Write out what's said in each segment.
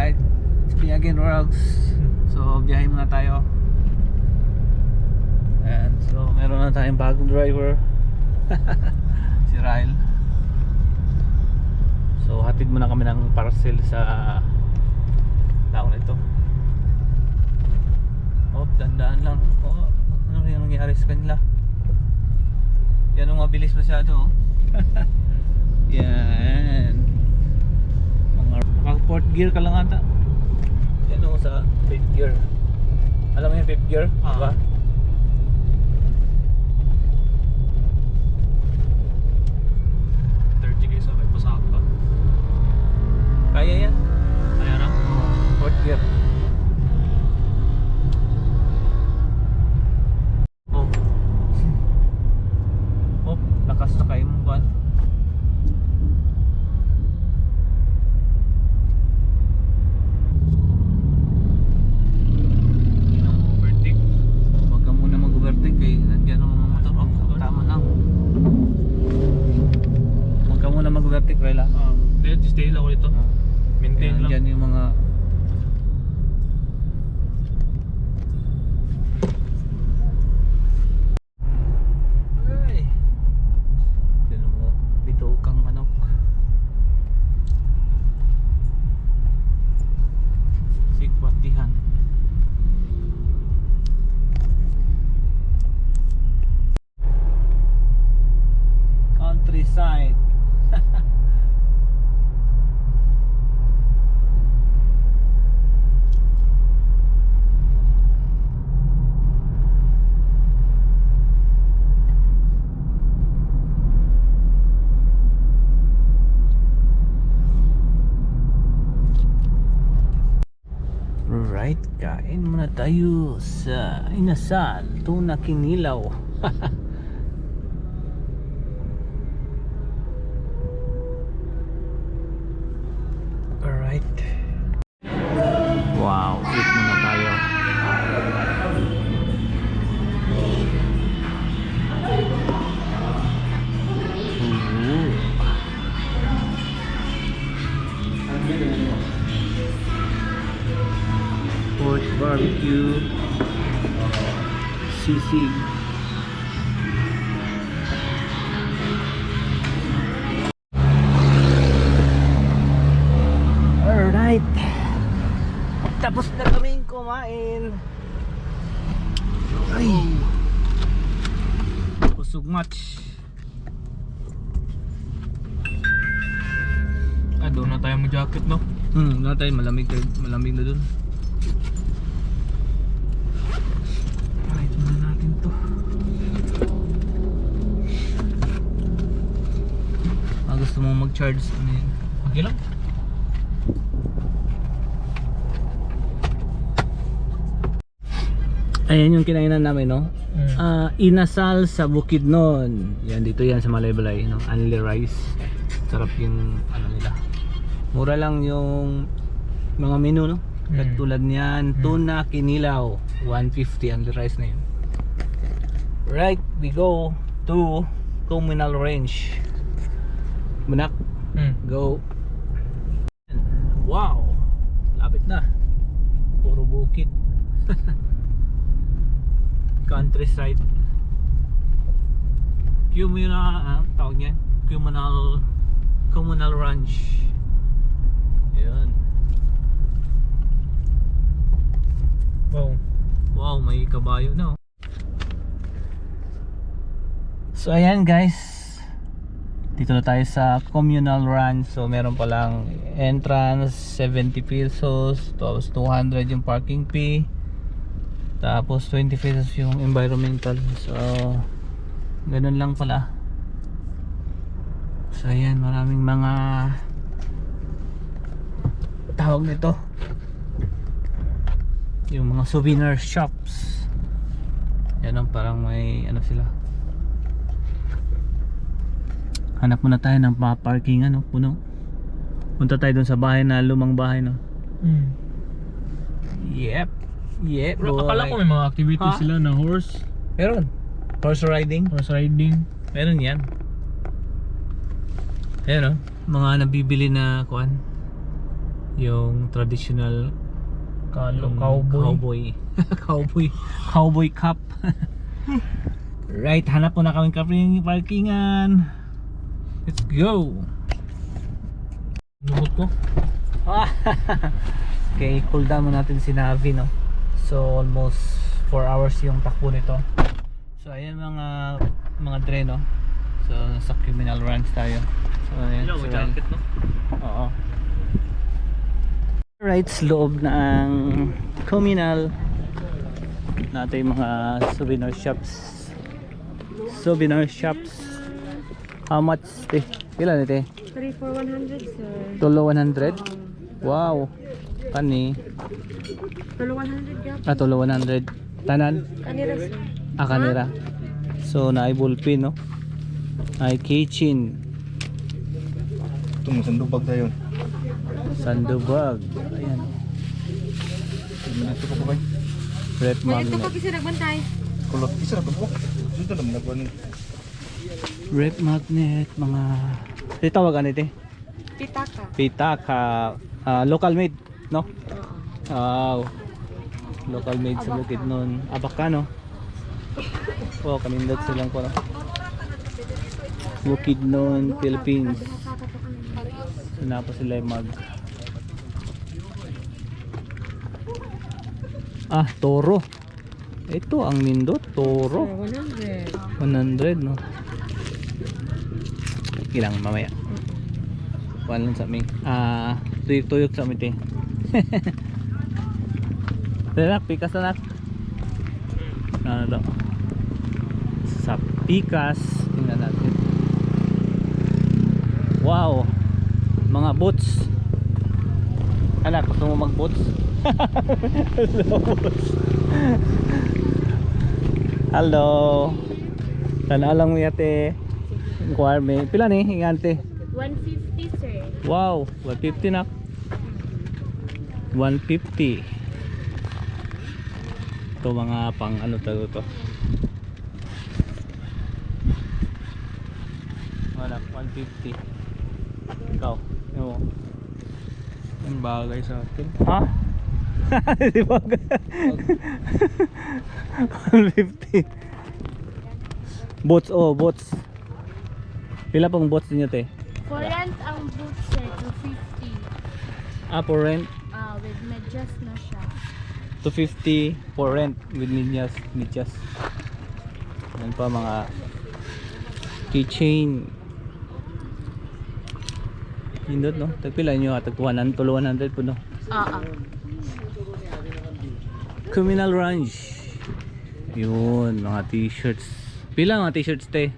Alright, it's me again, Rogs. So biyahe muna tayo. And so meron na tayong bagong driver. Si Ryle. So hatid muna kami ng parcel sa taong ito. Oh, dandaan lang. Oh, ano yung nangyari sa kanila? Yan ang mabilis masyado. Yan. Mga fourth gear ka lang ata. Yan o sa fifth gear. Alam mo yung fifth gear? Diba? Kaya yan? Kaya na? Fourth gear. Oh. Oh, lakas na kayo mong buwan. Overtake. Huwag ka muna mag-overtake eh. Nandiyan ang mga motor. Oh, tama lang. Huwag ka muna mag-overtake, Rela. Let's stay lang ako dito. Maintain lang. Yan yung mga ay yan mo bitaw kang manok. Sikwatihan. Countryside. Right, kain muna tayo sa Inasal Tuna Kinilaw. Alright. Wow, eat muna tayo. Pork barbecue, sisig. Alright, tapos na kaming kumain. Ay, busog much. Doon na tayo mag-jacket, no? Na tayo malamig na dun. Alright, muna natin to. Gusto mo mag-charge ano yun? Okay lang. Ayan yung kinainan namin, no? Inasal sa Bukidnon. Yan, dito yan sa Malaybalay, no? Only rice. Sarap yung ano nila. Mura lang yung mga menu, no? Katulad niyan, tuna kinilaw, 150 only rice na yun. Right, we go to Communal Range. Bunak, go. Wow, lapit na. Puro bukid. Countryside. Tawag niyan, Communal Ranch. Ayan. Wow, may kabayo na. So ayan guys, dito na tayo sa Communal Ranch. So meron palang entrance 70 pesos, tapos 200 yung parking fee, tapos 20 pesos yung environmental. So ganun lang pala. So ayan, maraming mga tawag nito, yung mga souvenir shops. Yan ang parang may ano sila. Hanap muna tayo ng parking ano, puno. Punta tayo dun sa bahay na lumang bahay, no? Yep. Bro, akala ko may mga activities sila na horse. Meron. Horse riding. Meron yan. Ayan, no? Mga nabibili na kuan. yung traditional yung Cowboy. cowboy cup. Right, hanap po na kami parkingan. Let's go. Lumot ko. Okay, cool down mo natin si Navi, no? So almost 4 hours yung takbo nito. So ayan mga dre, no? So sa Criminal Ranch tayo. So ayan, Hello, so, jacket, no? Oo. Right, sa loob ng communal natin yung mga souvenir shops. How much? Pila nito? 3 for 100, sir. Tulo 100? Wow. Kani? Tulo 100 gap. Tulo 100. Tanan? Kanira, sir. Kanira. So na ay ballpen, no? Ay keychain. Itong sandubag tayo. Sandubag. Ayan. Ito ko ba? Red Ito magnet. pa kasi nagbantay. Kulot isa ra ko. Dito na nagwan ni. Red magnet, mga tawag ite. Pitaka. Pitaka. Local made, no? Wow. Local made sa Bukidnon. Abacano. Wow, kanindot silang ko, no? Bukidnon, Philippines. So na pa sila yung Toro. Ito ang nindot, Toro. 100. 100, no? Ilang mamaya. Kuan lang sa amin. Tuyok sa amin, te. Danak, pikas danak. Ano daw? Sa pikas, tingnan natin. Wow, mga boots. Anak, gusto mo mag boots? Hello. Tanaw lang mo yate. Inquire. Pila ni ingante? 150, sir. Wow, 150 na. 150. Ito mga pang ano tayo to. Wala, 150. Ikaw, yun mo. Ang bagay sa akin. Ha? Di ba? 150. Bots, bots. Pila pang bots niyo, te? For rent ang boot, sir, 250. For rent, With medyas na siya. 250 for rent with medyas. Yan pa mga keychain. Hindot, no? Tagpila nyo, tag 100 po, no? Criminal Ranch. Yun, mga t-shirts. Pila mga t-shirts, te?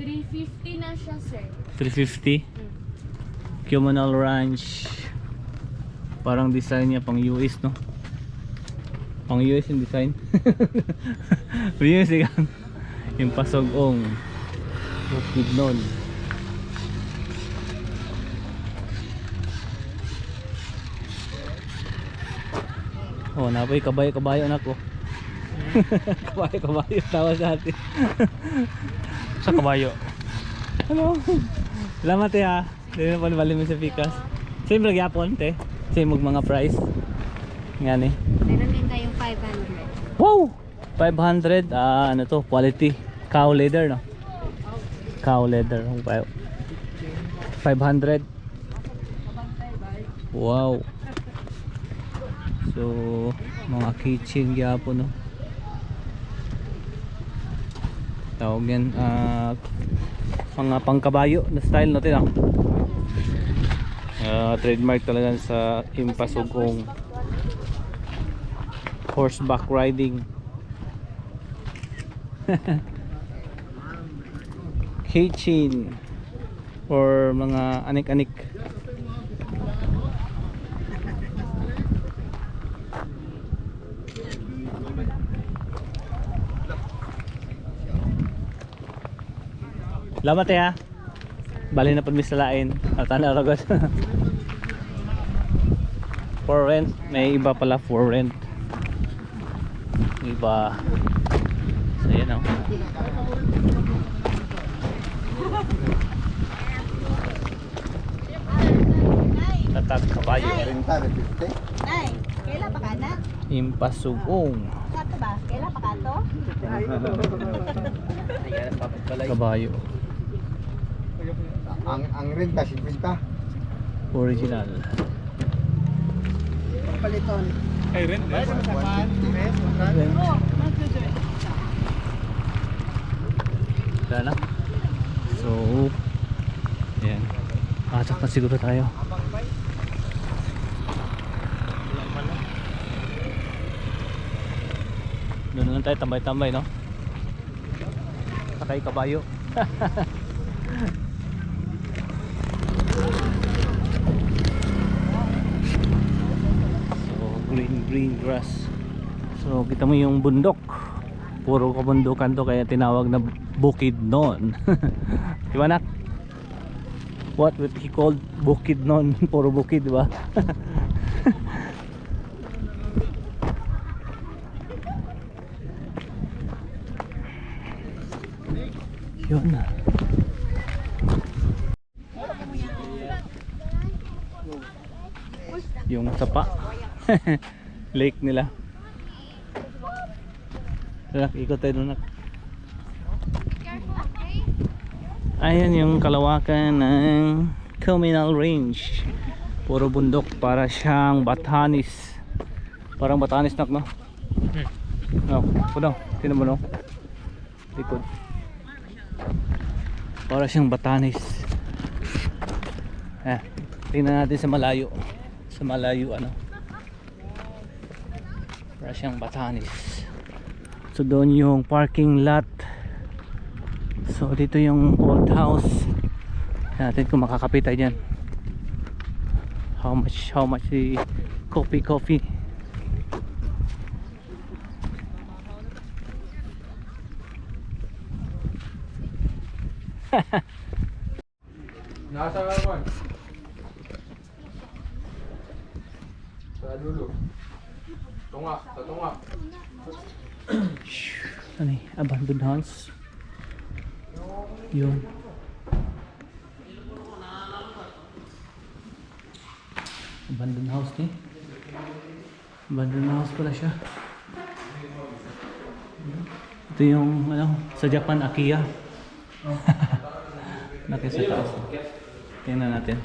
350 na siya, sir. 350. Criminal Ranch. Parang design niya pang US, no? Pang US yung design. US yung yung pasogong Bukidnon. Napoy kabayo na ko. Kabayo tawa sa atin. Sa kabayo. Ano? Salamat, te, ha. Hindi na panibali mo sa pikas. Same lang yapon, te. Same mga price. Nga ni. Meron din tayong 500. Wow! 500. Ano to? Quality. Cow leather, no? Cow leather. 500. Wow. So, mga kitchen gyapon, no? Tawag yan. Mga pangkabayo na style natin, no? Trademark talaga sa impasugong horseback riding. Keychain or mga anik-anik. Salamat, ha. Bali na pagmisalain at tanaragot. For rent, may iba pala for rent. Iba. So yan, oh. Tag kabayo. Renta, repite. Nay, kailan pa ka na? Impasugong. Kato ba? Kailan pa ka to? Kabayo. Ang renta, 50. Original. Paliton. Ay, rent. Wala na. So, ayan. Pasok na siguro tayo. Doon naman tayo tambay-tambay, no? Sakay kabayo. So, green grass. So, kita mo yung bundok. Puro kabundukan to kaya tinawag na Bukidnon. Di ba, nak? What he called Bukidnon? Puro bukid, di ba? Yun na. Yung sapa. Lake nila. Nak, ikot tayo doon, nak. Ayan yung kalawakan ng Communal Range. Puro bundok, para siyang Batanes. Parang Batanes, nak, no? No, puno. Tinan mo, no? Likod. Para siyang Batanes. Tingnan natin sa malayo. Sa malayo, ano? Para siyang Batanes. So doon yung parking lot. So dito yung old house. Tingnan natin kung makakapit tayo dyan. How much the coffee. Nasa lawan. Sa dulo. Tunga. Ano eh, abandoned house. Yun. Abandoned house ni. Abandoned house pala siya. Ito yung ano, sa Japan, Akiya. Nakisa taas. Tingnan natin.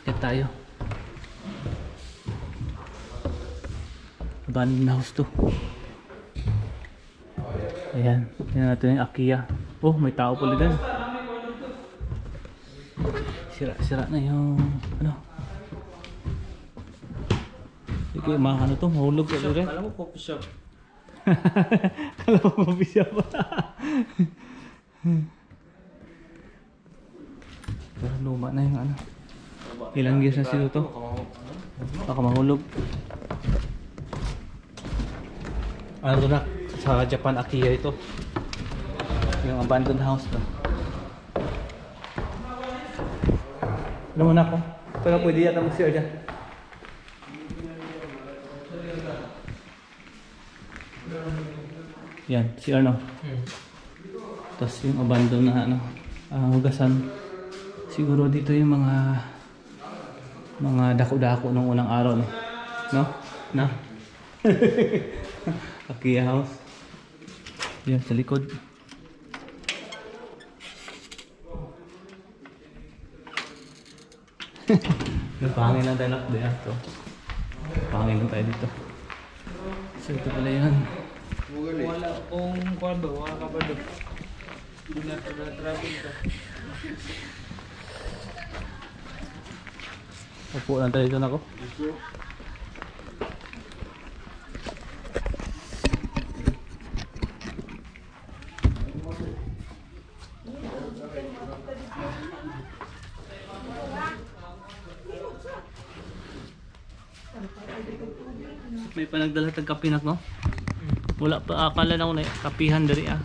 Kaya tayo. Abandoned house to. Ayan, tingnan natin yung Akiya. Oh, may tao pala dyan. Sira na yung ano. Sige, ano to, mahulog ka rin. Alam mo, coffee shop. Kala mo mabisya pa. Pero luma na yung ano. Ilang years na sila to. Baka mahulog. Ano to, na? Sa Japan, Akiya ito. Yung abandoned house to. Alam mo na ako. Pero pwede yata mag-share dyan. Yan, si Arno. Tapos yung abandoned na ano, hugasan. Siguro dito yung mga dako-dako nung unang araw, no? No? Na? Akiya house. Yan, sa likod. Pangin lang tayo na dito. Pangin lang tayo dito. So ito pala yan. Wala kung kwado, wala ka ba doon? Doon na traffic ka. Upo lang tayo dito na ako. May panagdala tag kapinak, no? Wala pa, akala na ako na kapihan dari ah.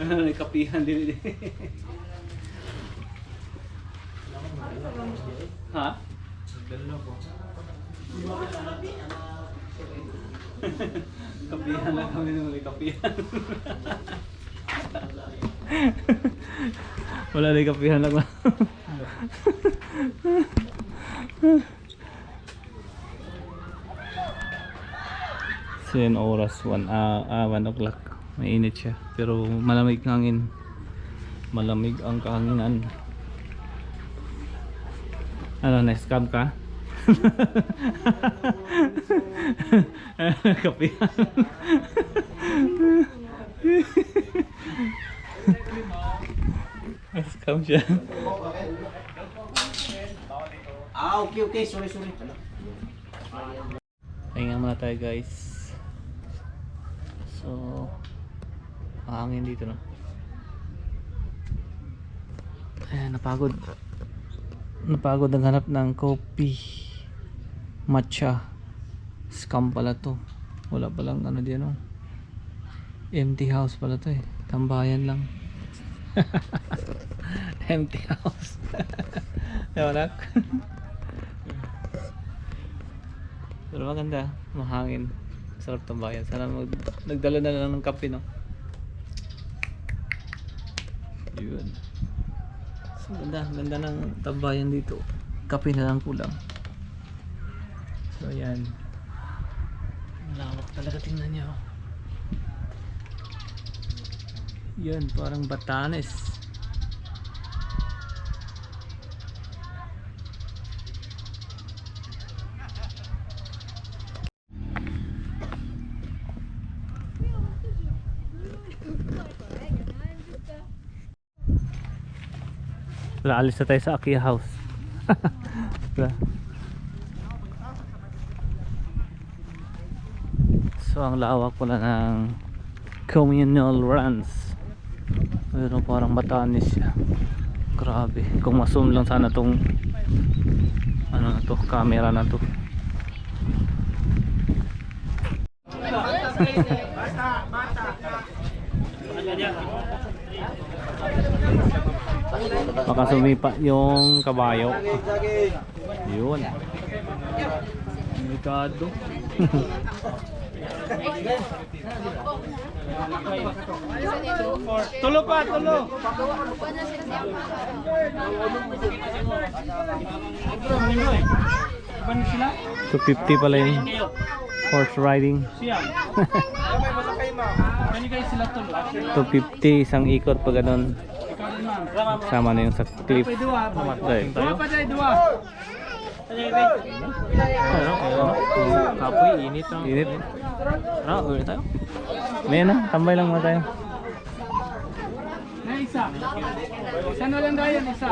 Ano na kapihan diri. Ha? Kapihan lang kami nung may kapihan. Wala na kapihan lang. So yun, oras 1 o'clock. Mainit siya pero malamig ang hangin. Malamig ang kahanginan. Ano, na-scam ka? Kape. Na-scam siya. Okay. Sorry. Pahinga muna tayo guys. So mahangin dito no. Ayan, napagod naghanap ng coffee, matcha. Scam pala to. Wala palang ano diyan no. Empty house pala to eh. Tambayan lang. Empty house. Ewan. Pero maganda, mahangin. Sarap tambayan. Sana nagdala na lang ng kape no. Yun. So, ganda ng tambayan dito. Kape na lang kulang. So ayan. Lawak talaga, tingnan niyo. Yan, parang Batanes. Alis na tayo sa Akia House. So ang lawak pala ng communal runs. Pero parang Batanes siya. Grabe. Kung ma-zoom lang sana tong ano na to, camera na to. Baka sumipa yung kabayo. Yun. Delikado. Tulo pa. Ban sila? 250 pala yung horse riding. Siya. Kani kayo sila tulo. 250 isang ikot pag ganun. Sama na yung sa cliff. Dua pa tayo, dua. Kapoy, init no? Init. Uwi tayo. May na, tambay lang muna tayo. Na isa. Isa na lang tayo, isa.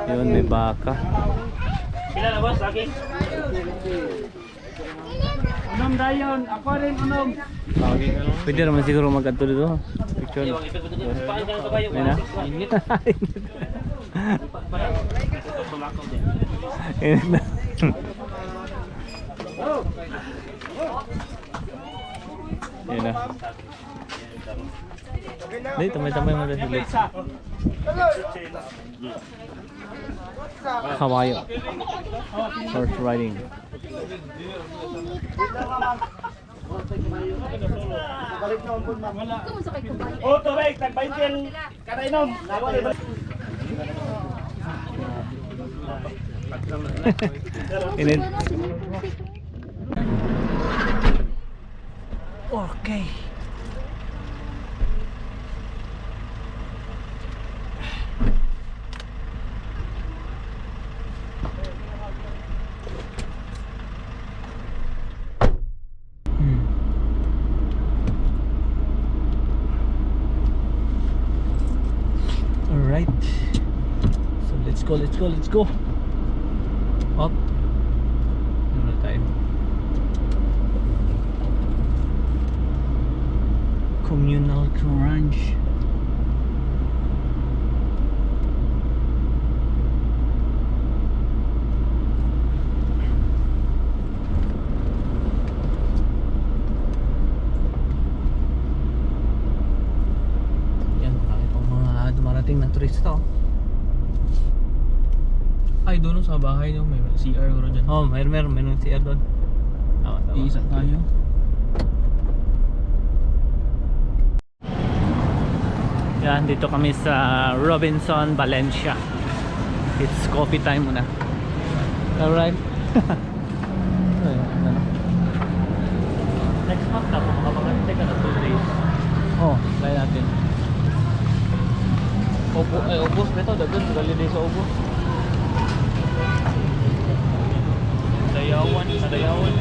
Yun, may baka. Sila na boss, lagi. Unom dayon, ako rin unom. Pwede naman siguro mag-adto dito. Picture. May na? Init. Init na. Yan na. Hindi, tamay-tamay mo na sila. Kawayo. Horse riding. Oh, tubig, tag-20 kada inom. Init. Okay. Alright. So let's go. Up. Ano tayo? Communal Ranch. Yan, marami pang mga dumarating na turista. Ay, doon sa bahay nyo, may CR ko dyan. Oh, meron CR doon. Tama. Iisa tayo. Yan, dito kami sa Robinson, Valencia. It's coffee time muna. Alright. Ayun, ano. Next month na, kung makapagantay ka na 2 days. Oh, try natin. Ubus nito, dagan, holiday sa ubus. Dayawan, sa Dayawan.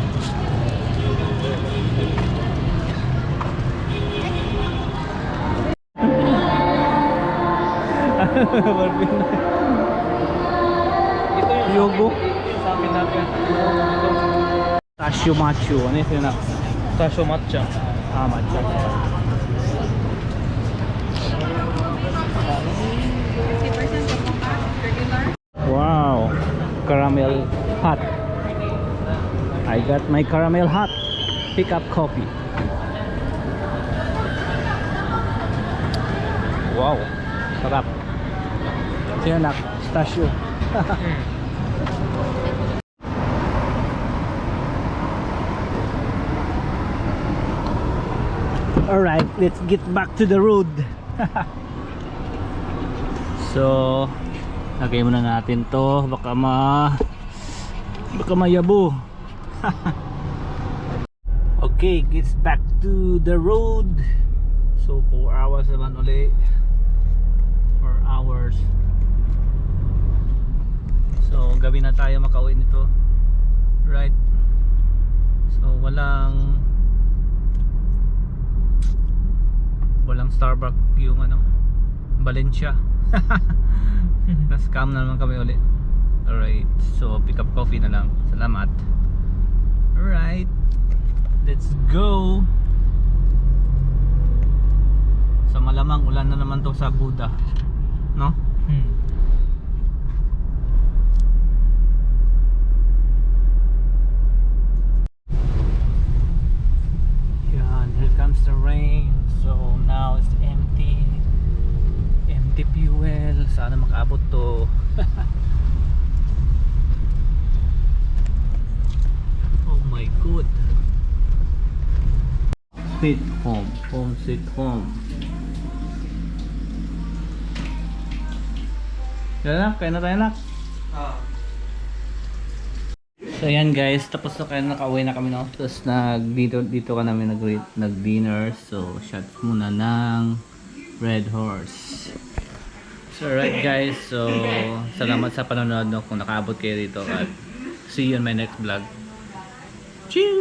Ito yung Yogo. sa akin natin. Ito. Tasyo macho. Ano yun na? Tasyo matcha. Ah, matcha. 50% of mga regular. Wow. Caramel hot. I got my caramel hot. Pick up coffee. Wow. Sarap. Sino nak? Tasyo. Alright, let's get back to the road. So, lagay muna natin to. Baka mayabo. Okay, gets back to the road. So 4 hours naman uli. 4 hours. So gabi na tayo makauwi nito. Right. So walang Starbucks yung ano, Valencia. Na-scam na naman kami uli. Alright, so pick up coffee na lang. Salamat. Alright, let's go. Sa malamang ulan na naman to sa Buda, no? Yan, here comes the rain. So now it's empty fuel. Sana makaabot to. Oh my god. Sweet home, home sweet home. Yan na, kaya na tayo na. So yan guys, tapos na kaya nakauwi na kami, no? Tapos dito ka namin nag-dinner. So shot muna ng Red Horse. So alright guys, so salamat sa panonood, no, kung nakaabot kayo dito, at see you in my next vlog. Cheers!